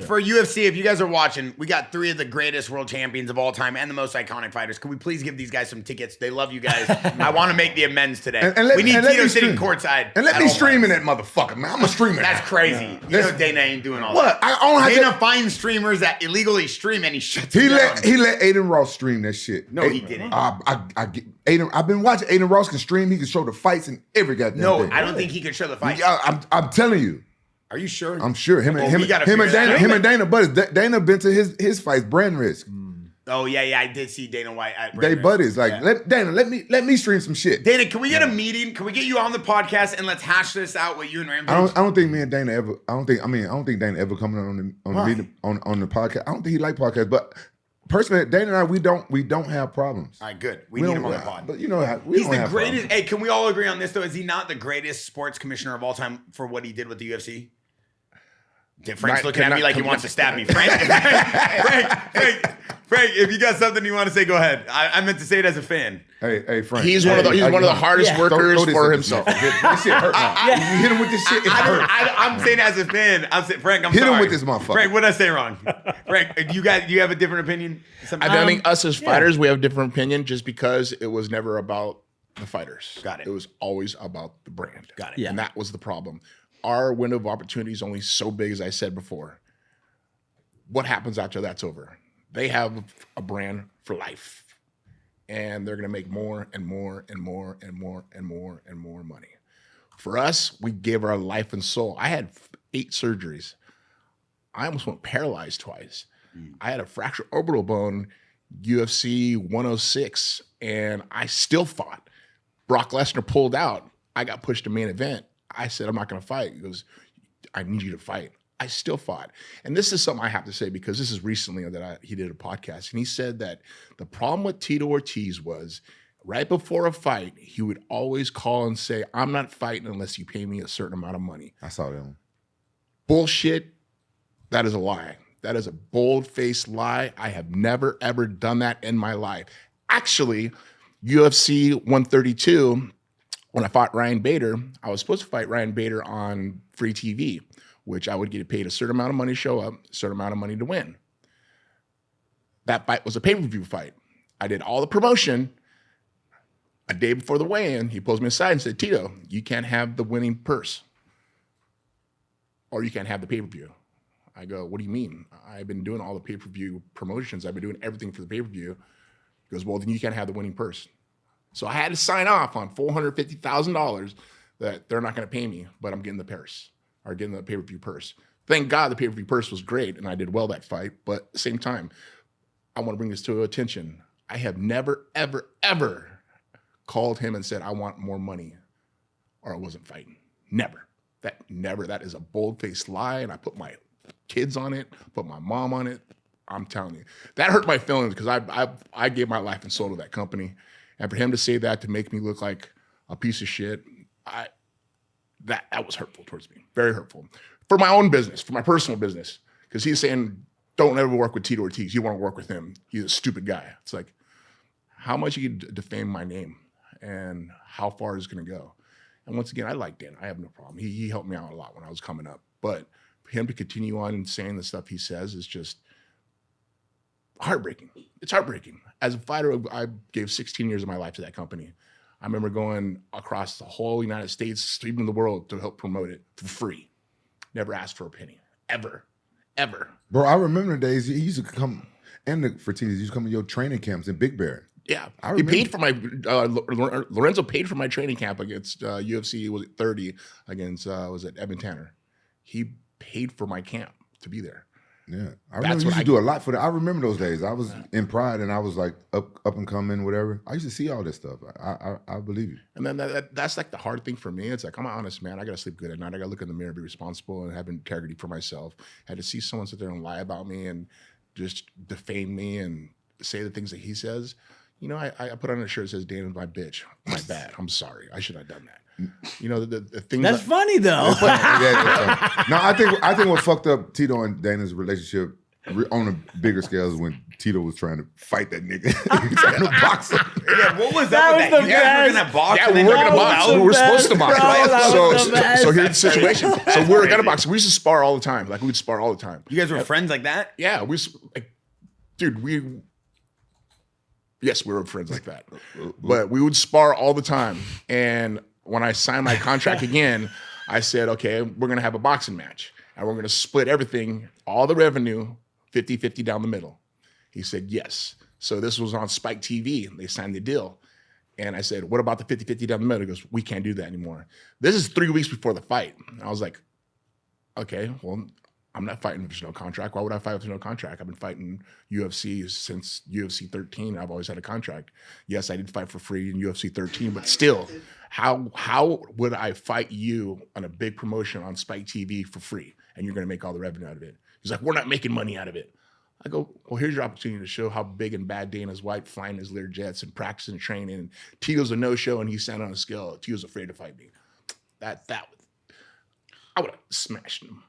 for UFC, if you guys are watching, we got 3 of the greatest world champions of all time and the most iconic fighters. Can we please give these guys some tickets? They love you guys. I want to make the amends today. We need Tito sitting courtside. And let me stream in that motherfucker, man. I'm a streamer. That's crazy. You know Dana ain't doing all that. I don't have Dana finds streamers that illegally stream and he shuts them down. He let Aiden Ross stream that shit. No, he didn't. I've been watching Aiden Ross can stream. He can show the fights in every goddamn thing. I don't think he can show the fights. I'm telling you. Are you sure? I'm sure. Him and Dana buddies. Dana been to his fights, brand risk. Oh yeah, I did see Dana White at They buddies. Like, Dana, let me stream some shit. Dana, can we get a meeting? Can we get you on the podcast and let's hash this out with you and Rampage? I don't think me and Dana ever. I don't think Dana ever coming on the podcast. I don't think he like podcasts, but. Personally, Dana and I, we don't have problems. All right, good. We need him on the pod. But you know, he's the greatest. Hey, can we all agree on this though? Is he not the greatest sports commissioner of all time for what he did with the UFC? Frank's looking at me like he wants to stab me. Frank, if you got something you want to say, go ahead. I meant to say it as a fan. Hey, Frank. He's one of the hardest workers for himself. This shit hurt. You hit him with this shit. I'm saying as a fan. I'm saying, Frank. Hit him with this motherfucker. Frank, what did I say wrong? Frank, you have a different opinion? I think us as fighters, we have a different opinion just because it was never about the fighters. Got it. It was always about the brand. Got it. Yeah. And that was the problem. Our window of opportunity is only so big, as I said before. What happens after that's over? They have a brand for life. And they're going to make more and more and more and more and more and more money. For us, we gave our life and soul. I had 8 surgeries. I almost went paralyzed twice. I had a fractured orbital bone, UFC 106, and I still fought. Brock Lesnar pulled out. I got pushed to main event. I said, I'm not going to fight. He goes, I need you to fight. I still fought. And this is something I have to say because this is recently that he did a podcast. And he said that the problem with Tito Ortiz was right before a fight, he would always call and say, I'm not fighting unless you pay me a certain amount of money. I saw that one. Bullshit. That is a lie. That is a bold-faced lie. I have never, ever done that in my life. Actually, UFC 132, when I fought Ryan Bader, I was supposed to fight Ryan Bader on free TV, which I would get paid a certain amount of money to show up, a certain amount of money to win. That fight was a pay-per-view fight. I did all the promotion. A day before the weigh-in, he pulls me aside and said, Tito, you can't have the winning purse. Or you can't have the pay-per-view. I go, what do you mean? I've been doing all the pay-per-view promotions. I've been doing everything for the pay-per-view. He goes, well, then you can't have the winning purse. So I had to sign off on $450,000 that they're not going to pay me, but I'm getting the purse, or getting the pay-per-view purse. Thank God the pay-per-view purse was great, and I did well that fight. But at the same time, I want to bring this to attention. I have never, ever, ever called him and said, I want more money, or I wasn't fighting. Never. That is a bold-faced lie, and I put my kids on it, put my mom on it. I'm telling you. That hurt my feelings because I gave my life and soul to that company. And for him to say that, to make me look like a piece of shit, that was hurtful towards me. Very hurtful. For my own business, for my personal business. Because he's saying, don't ever work with Tito Ortiz. You want to work with him. He's a stupid guy. It's like, how much you can defame my name and how far is it going to go? And once again, I like Dan. I have no problem. He helped me out a lot when I was coming up. But for him to continue on and saying the stuff he says is just heartbreaking. It's heartbreaking. As a fighter, I gave 16 years of my life to that company. I remember going across the whole United States, even the world, to help promote it for free. Never asked for a penny. Ever. Ever. Bro, I remember the days he used to come, and the Fertittis used to come to your training camps in Big Bear. Yeah, he paid for my, Lorenzo paid for my training camp against UFC, was it 30, against, was it Evan Tanner. He paid for my camp to be there. Yeah, I remember you used to do a lot for that. I remember those days. I was in Pride and I was like up and coming, whatever. I used to see all this stuff. I believe you. And then that's like the hard thing for me. It's like, I'm an honest man. I got to sleep good at night. I got to look in the mirror, be responsible, and have integrity for myself. I had to see someone sit there and lie about me and just defame me and say the things that he says. You know, I put on a shirt that says, Dana's my bitch. My bad. I'm sorry. I should have done that. You know, the thing that's funny though. No, I think what fucked up Tito and Dana's relationship on a bigger scale is when Tito was trying to fight that nigga. He was trying to box him. Yeah, what was up with that? You guys were gonna box. Yeah, we were gonna box. We were supposed to box. Bro, so here's the situation. So we were gonna box. We used to spar all the time. Like we would spar all the time. You guys were friends like that? Yeah, dude, yes, we were friends like that. But we would spar all the time. And when I signed my contract again, I said, okay, we're gonna have a boxing match. And we're gonna split everything, all the revenue, 50-50 down the middle. He said, yes. So this was on Spike TV, and they signed the deal. And I said, what about the 50-50 down the middle? He goes, we can't do that anymore. This is 3 weeks before the fight. And I was like, okay, well, I'm not fighting if there's no contract. Why would I fight if there's no contract? I've been fighting UFC since UFC 13. I've always had a contract. Yes, I did fight for free in UFC 13, but still, how would I fight you on a big promotion on Spike TV for free? And you're going to make all the revenue out of it. He's like, we're not making money out of it. I go, well, here's your opportunity to show how big and bad Dana's white, flying his Lear jets and practicing and training. And Tito's a no-show, and he's standing on a scale. Tito's afraid to fight me. I would have smashed him.